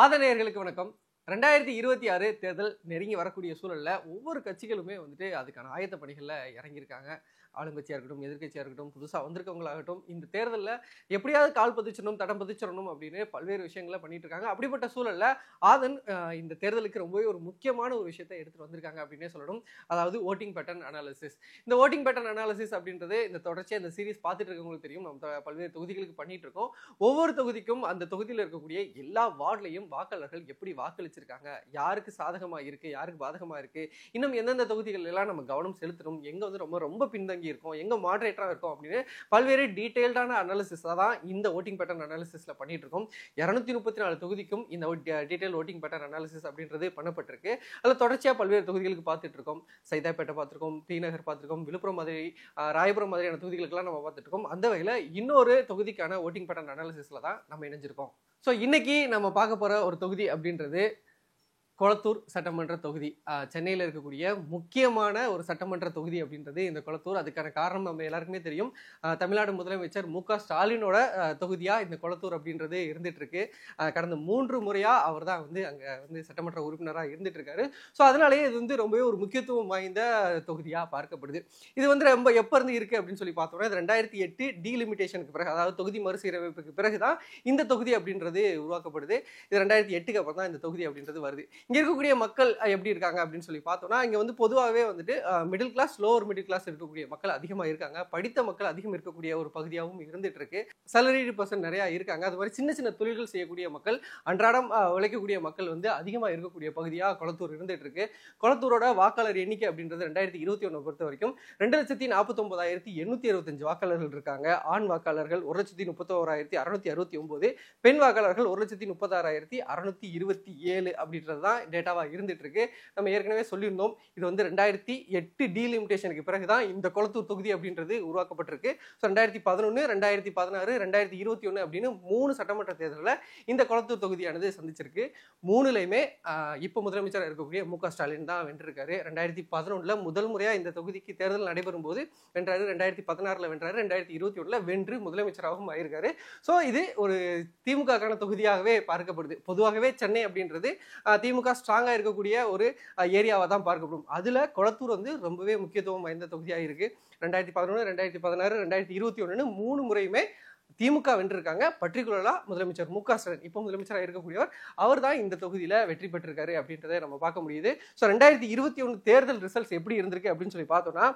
ஆதரேயர்களுக்கு வணக்கம். 2026 தேர்தல் நெருங்கி வரக்கூடிய சூழல்ல ஒவ்வொரு கட்சிகளுமே வந்துட்டு அதுக்கான ஆயத்த பணிகள்ல இறங்கியிருக்காங்க. ஆளுங்கட்சியா இருக்கட்டும், எதிர்க்கட்சியா இருக்கட்டும், புதுசா வந்திருக்கவங்களாகட்டும், இந்த தேர்தல்ல எப்படியாவது கால் பதிச்சிடணும், தடம் பதிச்சிடணும் அப்படின்னு பல்வேறு விஷயங்கள பண்ணிட்டு இருக்காங்க. அப்படிப்பட்ட சூழல்ல ஆதன் இந்த தேர்தலுக்கு ரொம்பவே ஒரு முக்கியமான ஒரு விஷயத்த எடுத்துட்டு வந்திருக்காங்க அப்படின்னே சொல்லணும். அதாவது வோட்டிங் பேட்டர்ன் அனாலிசிஸ். இந்த வோட்டிங் பேட்டர்ன் அனாலிசிஸ் அப்படின்றது இந்த தொடர்ச்சியா இந்த சீரிஸ் பார்த்துட்டு இருக்கவங்களுக்கு தெரியும். நம்ம பல்வேறு தொகுதிகளுக்கு பண்ணிட்டு இருக்கோம். ஒவ்வொரு தொகுதிக்கும் அந்த தொகுதியில் இருக்கக்கூடிய எல்லா வார்டுலையும் வாக்காளர்கள் எப்படி வாக்களிச்சிருக்காங்க, யாருக்கு சாதகமா இருக்கு, யாருக்கு பாதகமா இருக்கு, இன்னும் எந்தெந்த தொகுதிகள் எல்லாம் நம்ம கவனம் செலுத்தணும், எங்க வந்து ரொம்ப ரொம்ப பின்தங்கி இருக்கும், எங்க மாடரேட்டரா இருக்கும் அப்படின்னு பல்வேறு டீடைல்டான அனாலிசிஸ் தான் இந்த வோட்டிங் பேட்டர்ன் அனாலிசிஸ்ல பண்ணிட்டு இருக்கோம். 234 தொகுதிக்கும் இந்த டீடைல் வோட்டிங் பேட்டர்ன் அனாலிசிஸ் அப்படின்றது பண்ணப்பட்டிருக்கு. அதுல தொடர்ச்சியா பல்வேறு தொகுதிகளுக்கு பார்த்துட்டு இருக்கோம். சைதாப்பேட்டை பார்த்திருக்கோம், டிநகர் பார்த்திருக்கோம், விழுப்புரம் மாதிரி ராயபுரம் மாதிரியான தொகுதிகளுக்கெல்லாம் நம்ம பார்த்துட்டு இருக்கோம். அந்த வகையில இன்னொரு தொகுதிக்கான வோட்டிங் பேட்டர்ன் அனாலிசிஸ்ல தான் நம்ம இணைஞ்சிருக்கோம். ஸோ இன்னைக்கு நம்ம பார்க்க போற ஒரு தொகுதி அப்படின்றது கொளத்தூர் சட்டமன்ற தொகுதி. சென்னையில் இருக்கக்கூடிய முக்கியமான ஒரு சட்டமன்ற தொகுதி அப்படின்றது இந்த கொளத்தூர். அதுக்கான காரணம் நம்ம எல்லாருக்குமே தெரியும். தமிழ்நாடு முதலமைச்சர் மு.க. ஸ்டாலினோட தொகுதியா இந்த கொளத்தூர் அப்படின்றது இருந்துட்டு இருக்கு. கடந்த 3 முறையா அவர் தான் வந்து அங்க வந்து சட்டமன்ற உறுப்பினராக இருந்துட்டு இருக்காரு. ஸோ அதனாலேயே இது வந்து ரொம்பவே ஒரு முக்கியத்துவம் வாய்ந்த தொகுதியா பார்க்கப்படுது. இது வந்து ரொம்ப எப்ப இருந்து இருக்கு அப்படின்னு சொல்லி பார்த்தோம்னா 2008 டீலிமிட்டேஷனுக்கு பிறகு, அதாவது தொகுதி மறுசீரமைப்புக்கு பிறகுதான் இந்த தொகுதி அப்படின்றது உருவாக்கப்படுது. இது 2008க்கு அப்புறம் தான் இந்த தொகுதி அப்படின்றது வருது. இங்க இருக்கக்கூடிய மக்கள் எப்படி இருக்காங்க அப்படின்னு சொல்லி பார்த்தோம்னா, இங்க வந்து பொதுவாகவே வந்துட்டு middle class, lower middle class இருக்கக்கூடிய மக்கள் அதிகமா இருக்காங்க. படித்த மக்கள் அதிகம் இருக்கக்கூடிய ஒரு பகுதியாகவும் இருந்துட்டு இருக்கு. salaried person நிறைய இருக்காங்க. அது மாதிரி சின்ன சின்ன தொழில்கள் செய்யக்கூடிய மக்கள், அன்றாடம் உழைக்கக்கூடிய மக்கள் வந்து அதிகமா இருக்கக்கூடிய பகுதியா கொளத்தூர் இருந்துட்டு இருக்கு. கொளத்தூரோட வாக்காளர் எண்ணிக்கை அப்படின்றது 2021 பொறுத்த வரைக்கும் 2,49,825 வாக்காளர்கள் இருக்காங்க. ஆண் வாக்காளர்கள் 1,31,669, பெண் வாக்காளர்கள் 1,36,627 அப்படின்றது தான் டேட்டாவா இருந்துட்டு இருக்கு. நம்ம ஏற்கனவே சொல்லியிருந்தோம், இது வந்து 2008 டீலிமிட்டேஷனுக்கு பிறகுதான் இந்த கொளத்தூர் தொகுதி அப்படின்றது உருவாக்கப்பட்டிருக்கு. ஸோ 2011, 2016, 2021 அப்படின்னு 3 சட்டமன்ற தேர்தலில் இந்த கொளத்தூர் தொகுதியானது சந்திச்சிருக்கு. 3லையுமே இப்போ முதலமைச்சராக இருக்கக்கூடிய மு.க. ஸ்டாலின் தான் வென்றிருக்காரு. 2011 முதல் முறையா இந்த தொகுதிக்கு தேர்தல் நடைபெறும் போது வென்றாரு. 2016 வென்றாரு. 2021 வென்று முதலமைச்சராகவும் ஆயிருக்காரு. ஸோ இது ஒரு திமுகக்கான தொகுதியாகவே பார்க்கப்படுது. பொதுவாகவே சென்னை அப்படின்றது திமுக ஸ்ட்ராங்கா இருக்கக்கூடிய ஒரு ஏரியாவா தான் பார்க்கப்படும். அதுல கொளத்தூர் வந்து ரொம்பவே முக்கியத்துவம் வாய்ந்த தொகுதியாக இருக்கு. 2011, 2016, 2021 3 முறையுமே திமுக வென்றிருக்காங்க. பர்டிகுலரா முதலமைச்சர் மு.க. ஸ்டாலின், இப்போ முதலமைச்சராக இருக்கக்கூடியவர், அவர் தான் இந்த தொகுதியில வெற்றி பெற்றிருக்காரு அப்படின்றத நம்ம பார்க்க முடியுது. ஸோ 2021 தேர்தல் ரிசல்ட்ஸ் எப்படி இருந்திருக்கு அப்படின்னு சொல்லி பார்த்தோம்னா,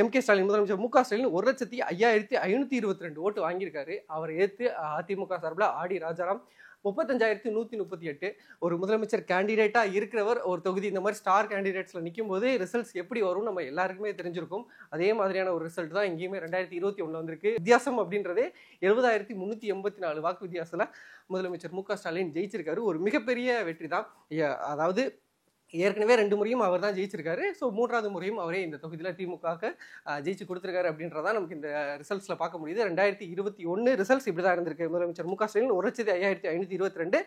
எம்.கே. ஸ்டாலின், முதலமைச்சர் மு.க. ஸ்டாலின் 1,05,522 ஓட்டு வாங்கியிருக்காரு. அவர் ஏற்று அதிமுக சார்பில் ஆடி ராஜாராம் 35,138. ஒரு முதலமைச்சர் கேண்டிடேட்டா இருக்கிறவர் ஒரு தொகுதி இந்த மாதிரி ஸ்டார் கேண்டிடேட்ஸ்ல நிற்கும் போது ரிசல்ட்ஸ் எப்படி வரும் நம்ம எல்லாருக்குமே தெரிஞ்சிருக்கும். அதே மாதிரியான ஒரு ரிசல்ட் தான் இங்கேயுமே 2021 வந்திருக்கு. வித்தியாசம் அப்படின்றதே 70,384 வாக்கு வித்தியாசத்துல முதலமைச்சர் மு.க. ஸ்டாலின் ஜெயிச்சிருக்காரு. ஒரு மிகப்பெரிய வெற்றி தான். அதாவது ஏற்கனவே 2 முறையும் அவர் தான் ஜெயிச்சிருக்காரு. ஸோ 3வது முறையும் அவரே இந்த தொகுதியில் திமுக ஜெயிச்சு கொடுத்துருக்காரு அப்படின்றதான் நமக்கு இந்த ரிசல்ட்ஸ்ல பார்க்க முடியுது. 2021 ரிசல்ட்ஸ் இப்படி தான் இருந்திருக்கு. முதலமைச்சர் மு.க. ஸ்டாலின் 1,05,522,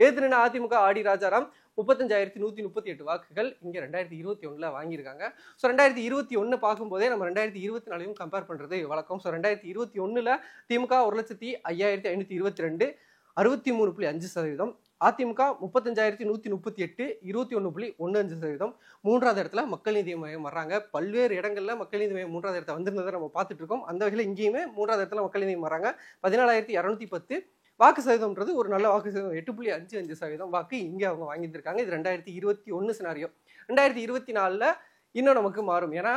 எதிர்த்து அதிமுக ஆடி ராஜாராம் 35,138 வாக்குகள் இங்க 2021 வாங்கியிருக்காங்க. ஸோ 2021 பார்க்கும்போதே நம்ம 2024 கம்பேர் பண்றது வழக்கம். ஸோ 2021 திமுக 1,05,522, 63.5%. அதிமுக 35,138, 21.15%. 3வது இடத்துல மக்கள் நீதி மையம் வர்றாங்க. பல்வேறு இடங்கள்ல மக்கள் நீதி மையம் 3வது இடத்துல வந்திருந்ததை நம்ம பார்த்துட்டு இருக்கோம். அந்த வகையில் இங்கேயுமே 3வது இடத்துல மக்கள் நீதி வர்றாங்க. 14,210 வாக்கு சதவீதம்ன்றது ஒரு நல்ல வாக்கு சதவீதம். 8.55% வாக்கு இங்கே அவங்க வாங்கியிருக்காங்க. இது 2021 சினாரியோ. 2024 இன்னும் நமக்கு மாறும். ஏன்னா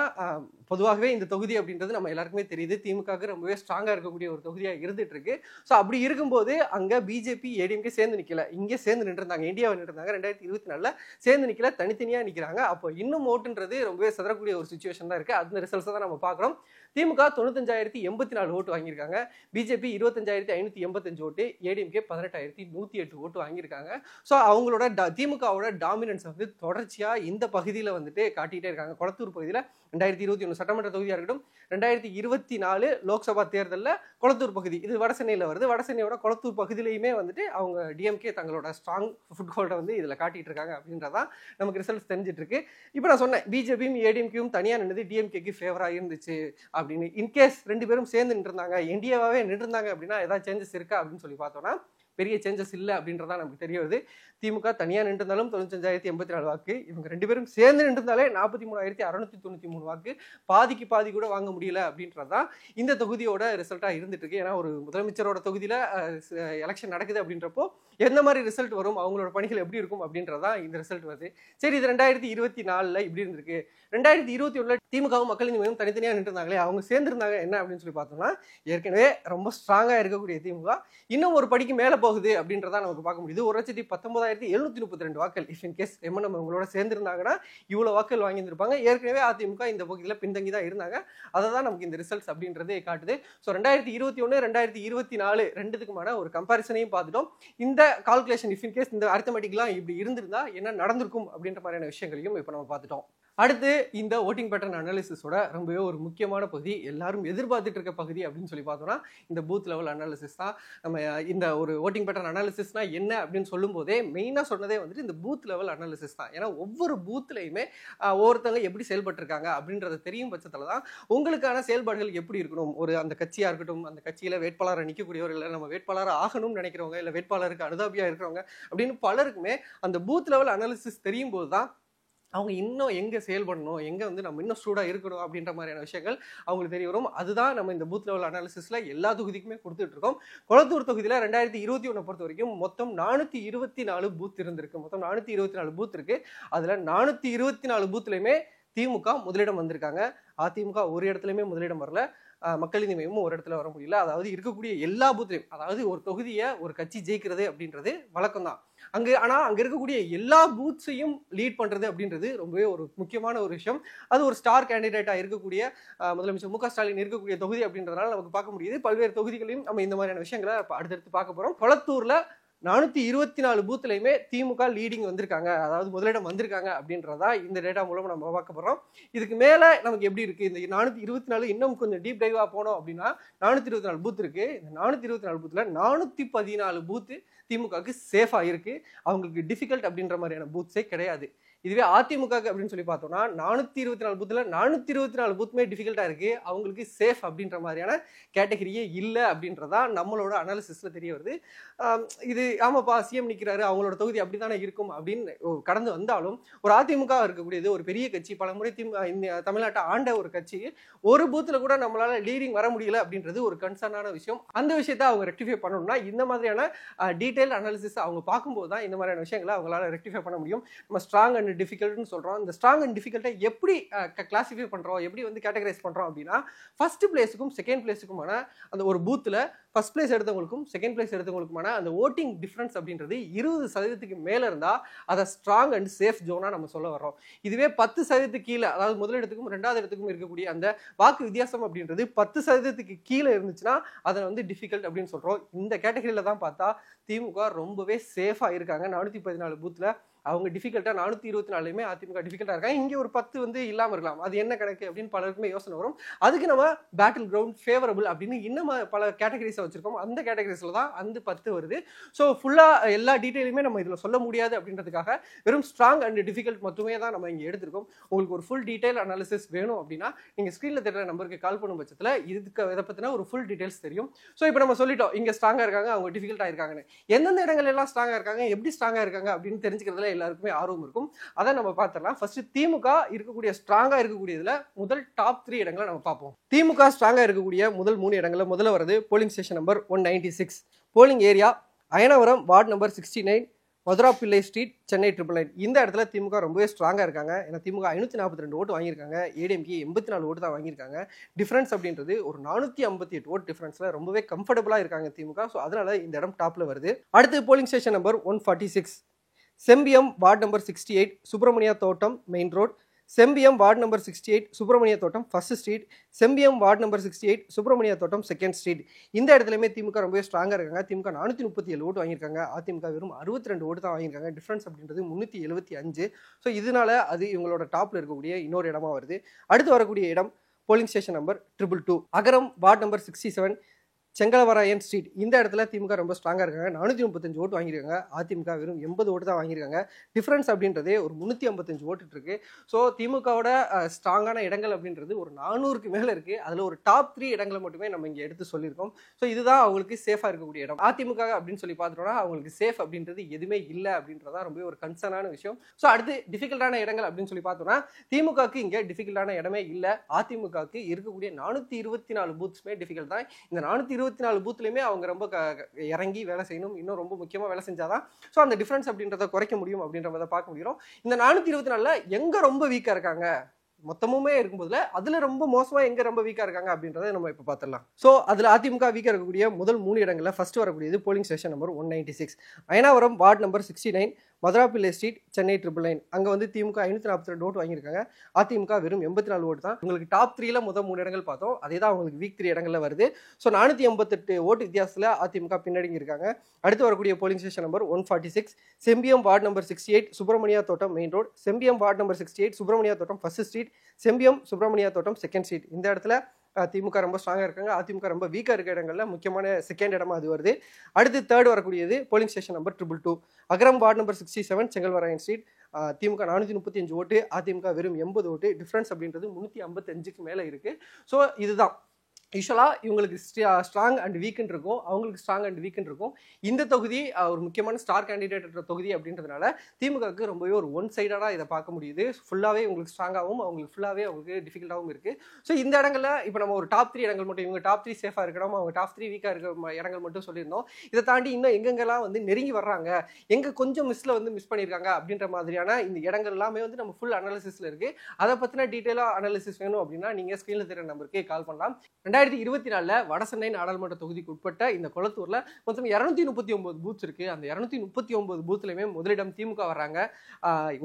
பொதுவாகவே இந்த தொகுதி அப்படின்றது நம்ம எல்லாருக்குமே தெரியுது, திமுகவுக்கு ரொம்பவே ஸ்ட்ராங்கா இருக்கக்கூடிய ஒரு தொகுதியா இருந்துட்டு இருக்கு. ஸோ அப்படி இருக்கும்போது அங்க பிஜேபி, ஏடிஎம்கே சேர்ந்து நிக்கல, இங்கே சேர்ந்து நின்றுருந்தாங்க, இந்தியாவை நின்றுருந்தாங்க. 2024 சேர்ந்து நிக்கல, தனித்தனியா நிக்கிறாங்க. அப்போ இன்னும் ஓட்டுன்றது ரொம்பவே சிதறக்கூடிய ஒரு சுச்சுவேஷன் தான் இருக்கு. அந்த ரிசல்ட்ஸ் தான் நம்ம பார்க்குறோம். திமுக 95,084 ஓட்டு வாங்கியிருக்காங்க. பிஜேபி 25,585 ஓட்டு, ஏடிஎம்கே 18,108 ஓட்டு வாங்கியிருக்காங்க. ஸோ அவங்களோட திமுகவோட டாமினன்ஸ் வந்து தொடர்ச்சியா இந்த பகுதியில் வந்துட்டு காட்டிகிட்டே இருக்காங்க. கொளத்தூர் பகுதியில் 2021 சட்டமன்ற தொகுதியாக இருக்கட்டும், 2024 லோக்சபா தேர்தலில் கொளத்தூர் பகுதி, இது வட சென்னையில் வருது. வட சென்னையோட கொளத்தூர் பகுதியிலையுமே வந்துட்டு அவங்க டிஎம்கே தங்களோட ஸ்ட்ராங் ஃபுட் ஹோல்டை வந்து இதில் காட்டிட்டு இருக்காங்க அப்படின்றதான் நமக்கு ரிசல்ட்ஸ் தெரிஞ்சிட்டு இருக்கு. இப்போ நான் சொன்னேன், பிஜேபியும் ஏடிஎம்கேயும் தனியாக நின்று டிஎம்கேக்கு ஃபேவராக இருந்துச்சு அப்படின்னு. இன்கேஸ் 2 பேரும் சேர்ந்து நின்றுருந்தாங்க, என்டிஏவாவே நின்றுருந்தாங்க அப்படின்னா ஏதாவது சேஞ்சஸ் இருக்கா அப்படின்னு சொல்லி பார்த்தோம்னா பெரிய சேஞ்சஸ் இல்லை அப்படின்றதான் நமக்கு தெரிய வருது. திமுக தனியாக நின்றிருந்தாலும் 95,084 வாக்கு, இவங்க 2 பேரும் சேர்ந்து நின்றிருந்தாலே 43,693 வாக்கு, பாதிக்கு பாதி கூட வாங்க முடியல அப்படின்றதான் இந்த தொகுதியோட ரிசல்ட்டாக இருந்துட்டு இருக்கு. ஏன்னா ஒரு முதலமைச்சரோட தொகுதியில் எலெக்ஷன் நடக்குது அப்படின்றப்போ எந்த மாதிரி ரிசல்ட் வரும், அவங்களோட பணிகள் எப்படி இருக்கும் அப்படின்றதான் இந்த ரிசல்ட் வருது. சரி, இது 2024 இப்படி இருந்திருக்கு. 2021 திமுகவும் மக்கள் நீதி மையம் தனித்தனியாக நின்றுருந்தாங்களே, அவங்க சேர்ந்துருந்தாங்க என்ன அப்படின்னு சொல்லி பார்த்தோம்னா, ஏற்கனவே ரொம்ப ஸ்ட்ராங்காக இருக்கக்கூடிய திமுக இன்னும் ஒரு படிக்கு மேலே போகுது அப்படின்றத நமக்கு பார்க்க முடியுது. 1,19,732 வாக்கள். இஃப் இன் கேஸ் எம்என்எம் உங்களோட சேர்ந்துருந்தாங்கன்னா இவ்வளோ வாக்கள் வாங்கியிருந்திருப்பாங்க. ஏற்கனவே அதிமுக இந்த பகுதியில் பின்தங்கி தான் இருந்தாங்க. அதை தான் நமக்கு இந்த ரிசல்ட்ஸ் அப்படின்றதே காட்டுது. ஸோ 2021 2024 ரெண்டுத்துக்குமான ஒரு கம்பாரிசனையும் பார்த்துட்டோம். இந்த கால்குலேஷன் இஃப் இன் கேஸ் இந்த அரித்தமெட்டிக்லாம் இப்படி இருந்திருந்தா என்ன நடந்திருக்கும் அப்படின்ற மாதிரியான விஷயங்களையும் இப்போ நம்ம பார்த்துட்டோம். அடுத்து இந்த ஓட்டிங் பேட்டர்ன் அனாலிசிஸோட ரொம்பவே ஒரு முக்கியமான பகுதி, எல்லாரும் எதிர்பார்த்துட்டு இருக்க பகுதி அப்படின்னு சொல்லி பார்த்தோம்னா இந்த பூத் லெவல் அனாலிசிஸ் தான். நம்ம இந்த ஒரு ஓட்டிங் பேட்டர்ன் அனாலிசிஸ்னா என்ன அப்படின்னு சொல்லும் போதே மெயினாக சொன்னதே வந்துட்டு இந்த பூத் லெவல் அனாலிசிஸ் தான். ஏன்னா ஒவ்வொரு பூத்லையுமே ஒவ்வொருத்தவங்க எப்படி செயல்பட்டுருக்காங்க அப்படின்றத தெரியும் பட்சத்தில் தான் உங்களுக்கான செயல்பாடுகள் எப்படி இருக்கணும். ஒரு அந்த கட்சியாக இருக்கட்டும், அந்த கட்சியில் வேட்பாளரை நிற்கக்கூடியவர், இல்லை நம்ம வேட்பாளராக ஆகணும்னு நினைக்கிறவங்க, இல்லை வேட்பாளருக்கு அனுதாபியாக இருக்கிறவங்க அப்படின்னு பலருக்குமே அந்த பூத் லெவல் அனாலிசிஸ் தெரியும் போது தான் அவங்க இன்னும் எங்கே செயல்படணும், எங்கே வந்து நம்ம இன்னும் ஸ்டூடாக இருக்கணும் அப்படின்ற மாதிரியான விஷயங்கள் அவங்களுக்கு தெரிய வரும். அதுதான் நம்ம இந்த பூத் லெவல் அனாலிசிஸில் எல்லா தொகுதிக்குமே கொடுத்துட்ருக்கோம். கொளத்தூர் தொகுதியில் 2021 பொறுத்த வரைக்கும் மொத்தம் 424 பூத் இருந்திருக்கு. மொத்தம் 424 பூத் இருக்குது. அதில் 424 பூத்துலையுமே திமுக முதலிடம் வந்திருக்காங்க. அதிமுக ஒரு இடத்துலையுமே முதலிடம் வரல. மக்கள் நீதி மையமும் ஒரு இடத்துல வர முடியல. அதாவது இருக்கக்கூடிய எல்லா பூத்லையும், அதாவது ஒரு தொகுதியை ஒரு கட்சி ஜெயிக்கிறது அப்படின்றது வழக்கம் தான் அங்கே. ஆனால் அங்கே இருக்கக்கூடிய எல்லா பூத்ஸையும் லீட் பண்ணுறது அப்படின்றது ரொம்பவே ஒரு முக்கியமான ஒரு விஷயம். அது ஒரு ஸ்டார் கேண்டிடேட்டாக இருக்கக்கூடிய முதலமைச்சர் மு.க. ஸ்டாலின் இருக்கக்கூடிய தொகுதி அப்படின்றதுனால நமக்கு பார்க்க முடியுது. பல்வேறு தொகுதிகளையும் நம்ம இந்த மாதிரியான விஷயங்களை அடுத்தடுத்து பார்க்க போகிறோம். கொளத்தூரில் 424 பூத்துலையுமே திமுக லீடிங் வந்திருக்காங்க, அதாவது முதலிடம் வந்திருக்காங்க அப்படின்றதா இந்த டேட்டா மூலம் நம்ம பார்க்க போகிறோம். இதுக்கு மேலே நமக்கு எப்படி இருக்குது, இந்த 424 இன்னும் கொஞ்சம் டீப் டைவாக போனோம் அப்படின்னா 424 பூத் இருக்குது. இந்த 424 பூத்தில் 414 பூத்து திமுகவுக்கு சேஃபாக இருக்குது. அவங்களுக்கு டிஃபிகல்ட் அப்படின்ற மாதிரியான பூத்ஸே கிடையாது. இதுவே அதிமுக அப்படின்னு சொல்லி பார்த்தோம்னா 424 பூத்தில் 424 பூத்துமே டிஃபிகல்ட்டாக இருக்குது. அவங்களுக்கு சேஃப் அப்படின்ற மாதிரியான கேட்டகரியே இல்லை அப்படின்றதா நம்மளோட அனாலிசிஸில் தெரிய வருது. இது ஆமாப்பா சிஎம் நிற்கிறாரு, அவங்களோட தொகுதி அப்படி தானே இருக்கும் அப்படின்னு கடந்து வந்தாலும் ஒரு அதிமுக இருக்கக்கூடியது ஒரு பெரிய கட்சி, பல முறை தமிழ்நாட்டை ஆண்ட ஒரு கட்சி, ஒரு பூத்தில் கூட நம்மளால லீடிங் வர முடியல அப்படின்றது ஒரு கன்சர்னான விஷயம். அந்த விஷயத்தை அவங்க ரெக்டிஃபை பண்ணணும்னா இந்த மாதிரியான டீடைல் அனாலிசிஸ் அவங்க பார்க்கும்போது தான் இந்த மாதிரியான விஷயங்களை அவங்களால ரெக்டிஃபை பண்ண முடியும். நம்ம ஸ்ட்ராங் அண்ட் டிஃபிகல்ட்னு சொல்கிறோம். இந்த ஸ்ட்ராங் அண்ட் டிஃபிகல்ட்டை எப்படி கிளாசிஃபை பண்ணுறோம், எப்படி வந்து கேட்டகரைஸ் பண்ணுறோம் அப்படின்னா, ஃபர்ஸ்ட் பிளேஸுக்கும் செகண்ட் பிளேஸுக்குமான அந்த ஒரு பூத்தில் ஃபர்ஸ்ட் பிளேஸ் எடுத்தவங்களுக்கும் செகண்ட் பிளேஸ் எடுத்தவங்களுக்குமான அந்த ஓட்டிங் டிஃப்ரென்ஸ் அப்படின்றது 20% மேலே இருந்தால் அதை ஸ்ட்ராங் அண்ட் சேஃப் ஜோனாக நம்ம சொல்ல வர்றோம். இதுவே 10% கீழே, அதாவது முதலிடத்துக்கும் ரெண்டாவது இடத்துக்கும் இருக்கக்கூடிய அந்த வாக்கு வித்தியாசம் அப்படின்றது 10% கீழே இருந்துச்சுன்னா அதை வந்து டிஃபிகல்ட் அப்படின்னு சொல்கிறோம். இந்த கேட்டகரியில் தான் பார்த்தா திமுக ரொம்பவே சேஃபாக இருக்காங்க. 414 பூத்தில் அவங்க டிஃபிகல்ட்டாக 424லையுமே அதிமுக டிஃபிகல்ட்டாக இருக்காங்க. இங்கே ஒரு 10 வந்து இல்லாமல் இருக்கலாம். அது என்ன கணக்கு அப்படின்னு பலருக்குமே யோசனை வரும். அதுக்கு நம்ம பேட்டில் கிரவுண்ட் ஃபேவரபிள் அப்படின்னு இன்னும் பல கேட்டகரிஸை வச்சுருக்கோம். அந்த கேட்டகரிஸில் தான் அந்த 10 வருது. ஸோ ஃபுல்லாக எல்லா டீட்டெயிலுமே நம்ம இதில் சொல்ல முடியாது அப்படின்றதுக்காக வெறும் ஸ்ட்ராங் அண்ட் டிஃபிகல்ட் மட்டுமே தான் நம்ம இங்கே எடுத்திருக்கோம். உங்களுக்கு ஒரு ஃபுல் டீட்டெயில் அனாலிசிஸ் வேணும் அப்படின்னா நீங்கள் ஸ்க்ரீனில் தெரிகிற நம்பருக்கு கால் பண்ணும் பட்சத்தில் இதை பற்றின ஒரு ஃபுல் டீட்டெயில்ஸ் தெரியும். ஸோ இப்போ நம்ம சொல்லிட்டோம் இங்கே ஸ்ட்ராங்காக இருக்காங்க, அவங்க டிஃபிகல்ட்டாக இருக்காங்கன்னு. எந்தெந்த இடங்கள் எல்லாம் ஸ்ட்ராங்காக இருக்காங்க, எப்படி ஸ்ட்ராங்காக இருக்காங்க அப்படின்னு தெரிஞ்சுக்கிறதுல எல்லாருக்குமே ஆர்வம் இருக்கும். அதை நம்ம பார்த்துடலாம். ஃபர்ஸ்ட் திமுக இருக்கக்கூடிய ஸ்ட்ராங்கா இருக்கக்கூடியதுல முதல் டாப் 3 இடங்களை நம்ம பார்ப்போம். திமுக ஸ்ட்ராங்கா இருக்கக்கூடிய முதல் 3 இடங்கள்ல முதல்ல வருது polling station number 196, polling area Ayanavaram, ward number 69, Madhurapillai street, Chennai 999. இந்த இடத்துல திமுக ரொம்பவே ஸ்ட்ராங்காக இருக்காங்க. ஏன்னா திமுக 542 ஓட்டு வாங்கியிருக்காங்க, ஏடிஎம்கே 84 ஓட்டு தான் வாங்கியிருக்காங்க. டிஃப்ரென்ஸ் அப்படின்றது ஒரு 458 ஓட்டு டிஃப்ரென்ஸில் ரொம்பவே கம்ஃபர்டபுளாக இருக்காங்க திமுக. ஸோ அதனால இந்த இடம் டாப்பில் வருது. அடுத்து polling station number 146, Sembiyam, ward number 68, Subramaniya Thottam, main road. Sembiyam, ward number 68, Subramaniya Thottam, first street. Sembiyam, ward number 68, Subramaniya Thottam, second street. இந்த இடத்துலையுமே திமுக ரொம்பவே ஸ்ட்ராங்காக இருக்காங்க. திமுக 437 ஓட்டு வாங்கியிருக்காங்க, அதிமுக வெறும் 62 ஓட்டு தான் வாங்கியிருக்காங்க. டிஃப்ரென்ஸ் அப்படின்றது 375. ஸோ இதனால அது இவங்களோட டாப்பில் இருக்கக்கூடிய இன்னொரு இடமா வருது. அடுத்து வரக்கூடிய இடம் போலிங் ஸ்டேஷன் நம்பர் 222, அகரம், வார்டு நம்பர் 67, செங்கலவராயன் ஸ்ட்ரீட் இந்த இடத்துல திமுக ரொம்ப ஸ்ட்ராங்காக இருக்காங்க. 435 ஓட்டு வாங்கியிருக்காங்க. அதிமுக வெறும் 80 ஓட்டு தான் வாங்கியிருக்காங்க. டிஃப்ரென்ஸ் அப்படின்றதே ஒரு 355 ஓட்டு இருக்கு. ஸோ திமுகவோட ஸ்ட்ராங்கான இடங்கள் அப்படின்றது ஒரு 400க்கு மேலே இருக்குது. அதில் ஒரு டாப் 3 இடங்களை மட்டுமே நம்ம இங்கே எடுத்து சொல்லியிருக்கோம். ஸோ இதுதான் அவங்களுக்கு சேஃபாக இருக்கக்கூடிய இடம். அதிமுக அப்படின்னு சொல்லி பார்த்துட்டோம்னா அவங்களுக்கு சேஃப் அப்படின்றது எதுவுமே இல்லை அப்படின்றதான் ரொம்ப ஒரு கன்சர்னான விஷயம். ஸோ அடுத்து டிஃபிகல்ட்டான இடங்கள் அப்படின்னு சொல்லி பார்த்தோம்னா திமுகவுக்கு இங்கே டிஃபிகல்ட்டான இடமே இல்லை. அதிமுகவுக்கு இருக்கக்கூடிய 424 பூத்ஸ்மே டிஃபிகல்ட் தான். இந்த 424 பூத்லையுமே அவங்க ரொம்ப இறங்கி வேலை செய்யணும். இன்னும் ரொம்ப முக்கியமாக வேலை செஞ்சாதான் ஸோ அந்த டிஃபரன்ஸ் அப்படின்றத குறைக்க முடியும் அப்படின்றத பார்க்க முடியும். இந்த 424ல் எங்கே ரொம்ப வீக்காக இருக்காங்க மொத்தமுமே இருக்கும்போதுல அதுல ரொம்ப மோசமா எங்க ரொம்ப வீக்கா இருக்காங்க அப்படின்றத நம்ம இப்ப பாத்திரலாம். சோ அதுல அதிமுக வீக்கா இருக்கக்கூடிய முதல் 3 இடங்கள்ல ஃபர்ஸ்ட் வரக்கூடியது polling station number 196 Ayanavaram ward number 69 Madhurapillai street Chennai 999. அங்க வந்து திமுக 542 ஓட்டு வாங்கியிருக்காங்க. அதிமுக வெறும் 84 ஓட்டு தான். உங்களுக்கு டாப் 3ல முதல் 3 இடங்கள் பார்த்தோம். அதே தான் உங்களுக்கு வீக் 3 இடங்கள்ல வருது. ஸோ 488 ஓட்டு வித்தியாசத்துல அதிமுக பின்னடங்கி இருக்காங்க. அடுத்து வரக்கூடிய polling station number 146 Sembiyam ward number 68 Subramaniya Thottam main road, Sembiyam ward number 68 Subramaniya Thottam first street, Sembiyam சுப்பிரமணியா Thottam second street. இந்த இடத்துல திமுக ரொம்ப ஸ்ட்ராங்காக இருக்காங்க. அதிமுக ரொம்ப வீக்காக இருக்க இடங்கள்ல முக்கியமான செகண்ட் இடமா அது வருது. அடுத்து தேர்ட் வரக்கூடியது போலிங் ஸ்டேஷன் நம்பர் 222 அகரம் வார்டு நம்பர் 67 செங்கல்வராயன் ஸ்ட்ரீட். திமுக 435 ஓட்டு, அதிமுக வெறும் 80 ஓட்டு. டிஃப்ரென்ஸ் அப்படின்றது 355க்கு மேலே இருக்கு. ஸோ இதுதான் யூஸ்வலாக இவங்களுக்கு ஸ்ட்ராங் அண்ட் வீக்குன்னு இருக்கும், அவங்களுக்கு ஸ்ட்ராங் அண்ட் வீக்குன்னு இருக்கும். இந்த தொகுதி ஒரு முக்கியமான ஸ்டார் கேண்டிடேட் தொகுதி அப்படின்றதுனால திமுகவுக்கு ரொம்பவே ஒரு ஒன் சைடாக இதை பார்க்க முடியுது. ஃபுல்லாகவே உங்களுக்கு ஸ்ட்ராங்காகவும் அவங்களுக்கு ஃபுல்லாகவே அவங்களுக்கு டிஃபிகல்ட்டாகவும் இருக்குது. ஸோ இந்த இடங்களில் இப்போ நம்ம ஒரு டாப் 3 இடங்கள் மட்டும், இவங்க டாப் 3 சேஃபாக இருக்கணும், அவங்க டாப் 3 வீக்காக இருக்க இடங்கள் மட்டும் சொல்லியிருந்தோம். இதை தாண்டி இன்னும் எங்கெங்கெல்லாம் வந்து நெருங்கி வர்றாங்க, எங்கே கொஞ்சம் மிஸ் பண்ணியிருக்காங்க அப்படின்ற மாதிரியான இந்த இடங்கள் எல்லாமே வந்து நம்ம ஃபுல் அனாலிசிஸில் இருக்குது. அதை பற்றின டீட்டெயிலாக அனாலிசிஸ் வேணும் அப்படின்னா நீங்கள் ஸ்க்ரீனில் தெரிகிற நம்பருக்கு கால் பண்ணலாம். 2024 வடசென்னை நாடாளுமன்ற தொகுதிக்கு உட்பட்ட இந்த கொளத்தூர்ல மொத்தம் 239 பூத்ஸ் இருக்கு. அந்த 239 பூத்லயுமே முதலிடம் திமுக வர்றாங்க.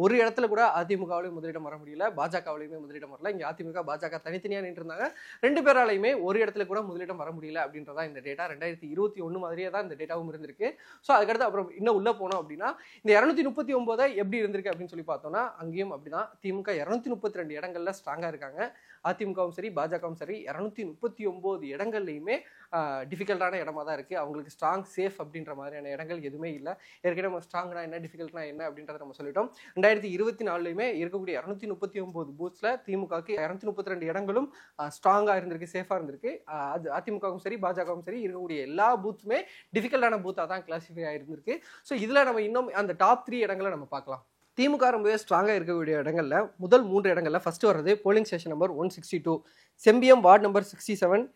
ஒரு இடத்துல கூட அதிமுகவிலையும் முதலிடம் வர முடியல, பாஜகவிலையுமே முதலிடம் வரல. இங்க அதிமுக பாஜக தனித்தனியா நின்று இருந்தாங்க. 2 பேராலையுமே ஒரு இடத்துல கூட முதலிடம் வர முடியல அப்படின்றதா இந்த டேட்டா. 2021 மாதிரியே தான் இந்த டேட்டாவும் இருந்திருக்கு. ஸோ அதுக்கடுத்து அப்புறம் இன்னும் உள்ள போனோம் அப்படின்னா இந்த 239 எப்படி இருந்திருக்கு அப்படின்னு சொல்லி பார்த்தோம்னா அங்கேயும் அப்படிதான். திமுக 232 இடங்கள்ல ஸ்ட்ராங்கா இருக்காங்க. அதிமுகவும் சரி பாஜகவும் சரி 239 இடங்கள்லையுமே டிஃபிகல்ட்டான இடமா தான் இருக்குது. அவங்களுக்கு ஸ்ட்ராங் சேஃப் அப்படின்ற மாதிரியான இடங்கள் எதுவுமே இல்லை. ஏற்கனவே நம்ம ஸ்ட்ராங்னா என்ன டிஃபிகல்ட்னா என்ன அப்படின்றத நம்ம சொல்லிட்டோம். 2024லையுமே இருக்கக்கூடிய 239 பூத்ஸில் திமுகவுக்கு 232 இடங்களும் ஸ்ட்ராங்காக இருந்திருக்கு, சேஃபாக இருந்திருக்கு. அது அதிமுகவும் சரி பாஜகவும் சரி இருக்கக்கூடிய எல்லா பூத்துமே டிஃபிகல்ட்டான பூத்தாக தான் கிளாசிஃபை ஆகிருந்திருக்கு. ஸோ இதில் நம்ம இன்னும் அந்த டாப் 3 இடங்களை நம்ம பார்க்கலாம். திமுக ரொம்பவே ஸ்ட்ராங்காக இருக்கக்கூடிய இடங்களில் முதல் 3 இடங்களில் ஃபர்ஸ்ட் வர்றது polling station number 162 Sembiyam ward number 67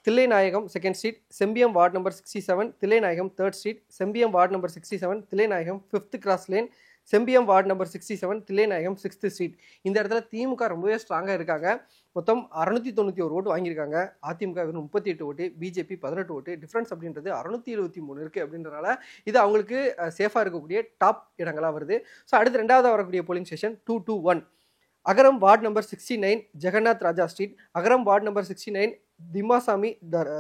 Thillainayagam second street, Sembiyam ward number 67 Thillainayagam third street, Sembiyam ward number 67 Thillainayagam 5th cross lane, Sembiyam ward number 67 Thillainayagam 6th street. இந்த இடத்துல திமுக ரொம்பவே ஸ்ட்ராங்காக இருக்காங்க. மொத்தம் 691 ஓட்டு வாங்கியிருக்காங்க. அதிமுக வெறும் 38 ஓட்டு, பிஜேபி 18 ஓட்டு. டிஃப்ரென்ஸ் அப்படின்றது 673 இருக்குது அப்படின்றனால இது அவங்களுக்கு சேஃபாக இருக்கக்கூடிய டாப் இடங்களாக வருது. ஸோ அடுத்து 2வது வரக்கூடிய போலிங் ஸ்டேஷன் 221 அகரம் வார்டு நம்பர் 69 ஜெகநாத் ராஜா ஸ்ட்ரீட், அகரம் வார்டு நம்பர் 69 திம்மாசாமி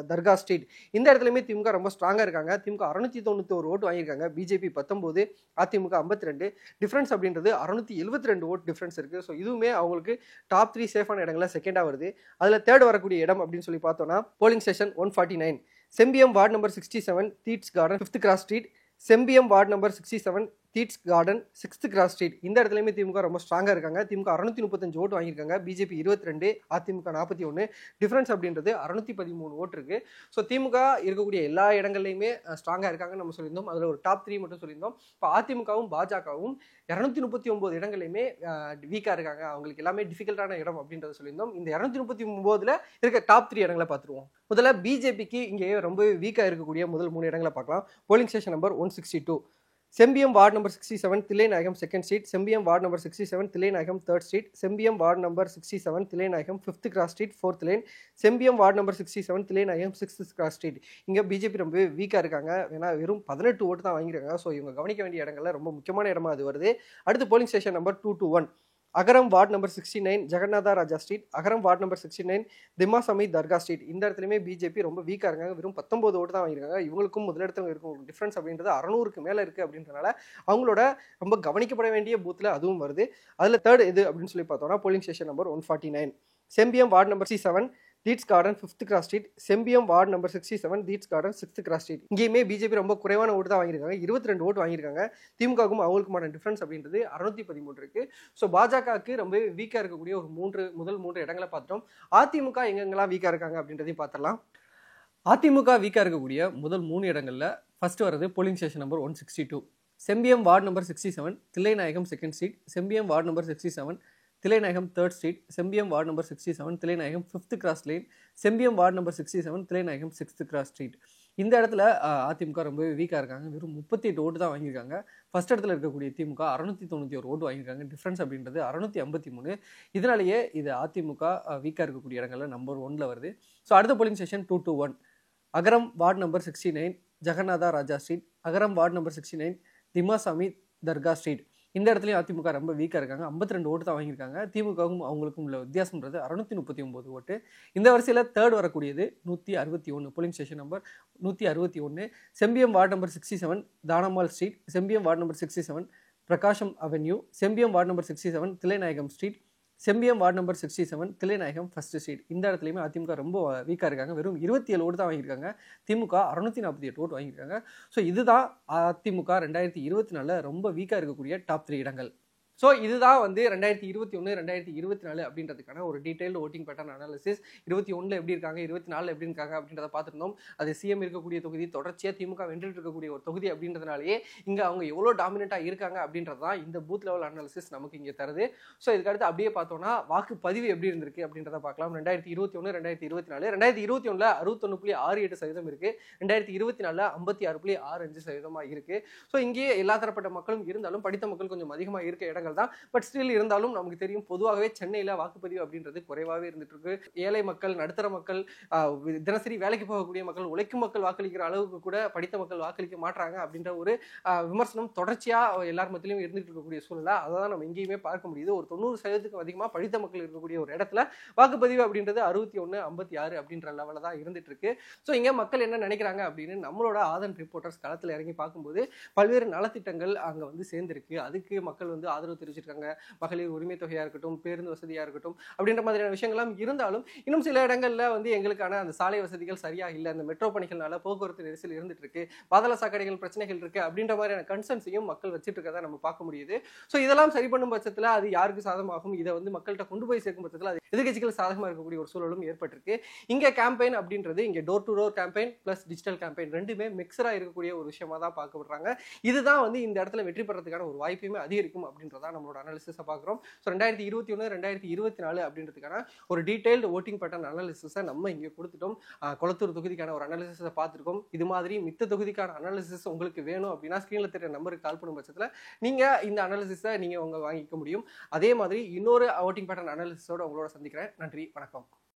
தர்கா ஸ்ட்ரீட். இந்த இடத்துலையுமே திமுக ரொம்ப ஸ்ட்ராங்காக இருக்காங்க. திமுக 691 ஓட்டு வாங்கியிருக்காங்க, பிஜேபி 19, அதிமுக 52. டிஃப்ரென்ஸ் அப்படின்றது 672 ஓட்டு டிஃப்ரென்ஸ் இருக்குது. ஸோ இதுவுமே அவங்களுக்கு டாப் 3 சேஃபான இடங்களில் செகண்டாக வருது. அதில் தேர்ட் வரக்கூடிய இடம் அப்படின்னு சொல்லி பார்த்தோன்னா polling station 149 Sembiam ward number 67 தீட்ஸ் garden 5th cross street, Sembiyam ward number 67 தீட்ஸ் கார்டன் 6th கிராஸ் ஸ்ட்ரீட். இந்த இடத்துலையுமே திமுக ரொம்ப ஸ்ட்ராங்காக இருக்காங்க. திமுக 635 ஓட்டு வாங்கியிருக்காங்க, பிஜேபி 22, அதிமுக 41. டிஃப்ரென்ஸ் அப்படின்றது 613 ஓட்டு இருக்குது. ஸோ திமுக இருக்கக்கூடிய எல்லா இடங்கள்லையுமே ஸ்ட்ராங்காக இருக்காங்கன்னு நம்ம சொல்லியிருந்தோம். அதில் ஒரு டாப் 3 மட்டும் சொல்லியிருந்தோம். இப்போ அதிமுகவும் பாஜகவும் 239 இடங்கள்லையுமே வீக்காக இருக்காங்க. அவங்களுக்கு எல்லாமே டிஃபிகல்ட்டான இடம் அப்படின்றத சொல்லியிருந்தோம். இந்த 239ல் இருக்க டாப் 3 இடங்களை பார்த்துருவோம். முதல்ல பிஜேபிக்கு இங்கே ரொம்ப வீக்காக இருக்கக்கூடிய முதல் 3 இடங்களை பார்க்கலாம். Polling station number 162 Sembiyam ward number 67 Thillainayagam second street, Sembiyam ward number 67 Thillainayagam third street, Sembiyam ward number 67 Thillainayagam 5th cross street 4th lane, Sembiyam ward number 67 Thillainayagam 6th cross street. இங்கே பிஜேபி ரொம்பவே வீக்காக இருக்காங்க. ஏன்னா வெறும் 18 ஓட்டு தான் வாங்கியிருக்காங்க. ஸோ இவங்க கவனிக்க வேண்டிய இடங்கள்ல ரொம்ப முக்கியமான இடமா அது வருது. அடுத்து போலிங் ஸ்டேஷன் நம்பர் 221 அகரம் வார்டு நம்பர் 69 ஜெகநாதா ராஜா ஸ்ட்ரீட், அகரம் வார்டு நம்பர் 69 திம்மாசாமி தர்கா ஸ்ட்ரீட். இந்த இடத்துலையுமே பிஜேபி ரொம்ப வீக்காக இருக்காங்க. வெறும் 19 ஓட்டு தான் வாங்கியிருக்காங்க. இவங்களுக்கும் முதலிடத்தில் இருக்கும் டிஃப்ரென்ஸ் அப்படின்றது 600க்கு மேலே இருக்குது அப்படின்றனால அவங்களோட ரொம்ப கவனிக்கப்பட வேண்டிய பூத்தில் அதுவும் வருது. அதில் தேர்ட் இது அப்படின்னு சொல்லி பார்த்தோம்னா polling station number 149 Sembiam ward number 67 தீட்ஸ் garden 5th cross street, Sembiyam ward number 67 தீட்ஸ் கார்டன் 6th கிராஸ் ஸ்ட்ரீட். இங்கேயுமே பிஜேபி ரொம்ப குறைவான ஓட்டு தான் வாங்கியிருக்காங்க, 22 ஓட்டு வாங்கியிருக்காங்க. திமுகவுக்கும் அவங்களுக்குமான டிஃபரன்ஸ் அப்படின்றது 613 இருக்கு. ஸோ பாஜகவுக்கு ரொம்ப வீக்காக இருக்கக்கூடிய ஒரு முதல் 3 இடங்களை பார்த்துட்டோம். அதிமுக எங்கெங்கெல்லாம் வீக்காக இருக்காங்க அப்படின்றதையும் பார்த்துடலாம். அதிமுக வீக்காக இருக்கக்கூடிய முதல் 3 இடங்களில் ஃபர்ஸ்ட் வர்றது polling station number 162, Sembiyam ward number 67 Thillainayagam 2nd street, Sembiyam ward number 67 Thillainayagam 3rd street, Sembiyam ward number 67 Thillainayagam 5th cross lane, Sembiyam ward number 67 Thillainayagam 6th cross street. இந்த இடத்துல அதிமுக ரொம்பவே வீக்காக இருக்காங்க, வெறும் 38 ஓட்டு தான் வாங்கியிருக்காங்க. ஃபர்ஸ்ட் இடத்துல இருக்கக்கூடிய திமுக 691 ஓட்டு வாங்கியிருக்காங்க. டிஃப்ரென்ஸ் அப்படின்றது 653. இதனாலேயே இது அதிமுக வீக்காக இருக்கக்கூடிய இடங்கள்ல நம்பர் 1ல வருது. ஸோ அடுத்த போலிங் ஸ்டேஷன் 221, அகரம் வார்டு நம்பர் 69 ஜெகநாதா ராஜா ஸ்ட்ரீட், அகரம் வார்டு நம்பர் 69 திம்மாசாமி தர்கா ஸ்ட்ரீட். இந்த இடத்துலையும் அதிமுக ரொம்ப வீக்காக இருக்காங்க, 52 ஓட்டு தான் வாங்கியிருக்காங்க. திமுகவும் அவங்களுக்கும் உள்ள வித்தியாசம்ன்றது 639 ஓட்டு. இந்த வரிசையில் தேர்ட் வரக்கூடியது 161, polling station number 161, Sembiam ward number 67 Thanammal street, Sembiyam ward number 67 Prakasam avenue, Sembiam ward number 67 Thillainayagam street, Sembiyam ward number 67 Thillainayagam 1st street. இந்த இடத்துலையுமே அதிமுக ரொம்ப வீக்காக இருக்காங்க, வெறும் 27 ஓட்டு தான் வாங்கியிருக்காங்க. திமுக 648 ஓட்டு வாங்கியிருக்காங்க. ஸோ இதுதான் அதிமுக 2024 ரொம்ப வீக்காக இருக்கக்கூடிய டாப் 3 இடங்கள். ஸோ இதுதான் வந்து 2021 2024 அப்படின்றதுக்கான ஒரு டீடைல்டு ஓட்டிங் பேட்டர்ன் அனாலிசிஸ். 21 எப்படி இருக்காங்க, 24 எப்படி இருக்காங்க அப்படின்றத பார்த்துருந்தோம். அது சிஎம் இருக்கக்கூடிய தொகுதி, தொடர்ச்சியாக திமுக வென்றுட்டு இருக்கக்கூடிய ஒரு தொகுதி அப்படின்றதுனாலேயே இங்கே அவங்க எவ்வளோ டாமினேட்டாக இருக்காங்க அப்படின்றது தான் இந்த பூத் லெவல் அனாலிசிஸ் நமக்கு இங்கே தருது. ஸோ இதுக்கடுத்து அப்படியே பார்த்தோம்னா வாக்குப்பதிவு எப்படி இருந்திருக்கு அப்படின்றத பார்க்கலாம். 2021 2024 2021 61.68% இருக்குது, 2024 56.65% இருக்குது. ஸோ இங்கேயே எல்லா தரப்பட்ட மக்களும் இருந்தாலும் படித்த மக்கள் கொஞ்சம் அதிகமாக இருக்க இடங்கள் தான். பட் ஸ்டில் இருந்தாலும் நமக்கு தெரியும், பொதுவாகவே சென்னையில் வாக்குப்பதிவு அப்படின்றது குறைவாகவே இருந்துட்டு இருக்கு. ஏழை மக்கள், நடுத்தர மக்கள், தினசரி வேலைக்கு போகக்கூடிய மக்கள், உழைக்கும் மக்கள் வாக்களிக்கிற அளவுக்கு கூட படித்த மக்கள் வாக்களிக்க மாட்டாங்க அப்படின்ற ஒரு விமர்சனம் தொடர்ச்சியாக எல்லார் மத்தியிலும் இருந்துட்டு இருக்கக்கூடிய சூழ்நிலை. அதை தான் நம்ம எங்கேயுமே பார்க்க முடியுது. ஒரு 90% அதிகமாக படித்த மக்கள் இருக்கக்கூடிய ஒரு இடத்துல வாக்குப்பதிவு அப்படின்றது 61, 56 அப்படின்ற லெவலில் தான் இருந்துட்டு இருக்கு. ஸோ இங்கே மக்கள் என்ன நினைக்கிறாங்க அப்படின்னு நம்மளோட ஆதன் ரிப்போர்ட்டர்ஸ் களத்தில் இறங்கி பார்க்கும்போது பல்வேறு நலத்திட்டங்கள் அங்கே வந்து சேர்ந்திருக்கு. அதுக்கு மக்கள் வந்து ஆதரவு தெரிவிச்சிருக்காங்க. மகளிர் உரிமை தொகையா இருக்கட்டும், பேருந்து வசதியா இருக்கட்டும் அப்படின்ற மாதிரியான விஷயங்கள்லாம் இருந்தாலும் இன்னும் சில இடங்கள்ல வந்து எங்களுக்கான அந்த சாலை வசதிகள் சரியா இல்லை, இந்த மெட்ரோ பணிகள்னால போக்குவரத்து நெரிசல் இருந்துட்டு இருக்கு, பாதாள சாக்கடைகள் பிரச்சனைகள் இருக்கு அப்படின்ற மாதிரியான கன்சர்ன்ஸையும் மக்கள் வச்சுட்டு இருக்கதை நம்ம பார்க்க முடியுது. ஸோ இதெல்லாம் சரி பண்ணும் பட்சத்தில் அது யாருக்கு சாதகமாகும், இதை வந்து மக்கள்கிட்ட கொண்டு போய் சேர்க்கும் பட்சத்தில் அது எதிர்கட்சிகள் சாதகமாக இருக்கக்கூடிய ஒரு சூழலும் ஏற்பட்டிருக்கு. இங்கே கேம்பெயின் அப்படின்றது இங்கே door to door campaign plus digital campaign ரெண்டுமே மிக்சரா இருக்கக்கூடிய ஒரு விஷயமா தான் பார்க்கப்படுறாங்க. இதுதான் வந்து இந்த இடத்துல வெற்றி பெறதுக்கான ஒரு வாய்ப்பையுமே அதிகரிக்கும் அப்படின்றத நம்மளோட அனாலிசிஸை பார்க்குறோம். ஸோ 2021 2024 அப்படின்றதுக்கான ஒரு டீடைல்டு ஓட்டிங் பேட்டர்ன் அனாலிசிஸை நம்ம இங்கே கொடுத்துட்டோம். கொளத்தூர் தொகுதிக்கான ஒரு அனாலிசிஸை பார்த்துருக்கோம். இது மாதிரி மித்த தொகுதிக்கான அனாலிசிஸ் உங்களுக்கு வேணும் அப்படின்னா ஸ்க்ரீனில் தெரிய நம்பருக்கு கால் பண்ணும் பட்சத்தில் நீங்கள் இந்த அனாலிசிஸை நீங்கள் வாங்கிக்க முடியும். அதே மாதிரி இன்னொரு ஓட்டிங் பேட்டர்ன் அனாலிசிஸோட உங்களோட சந்திக்கிறேன். நன்றி, வணக்கம்.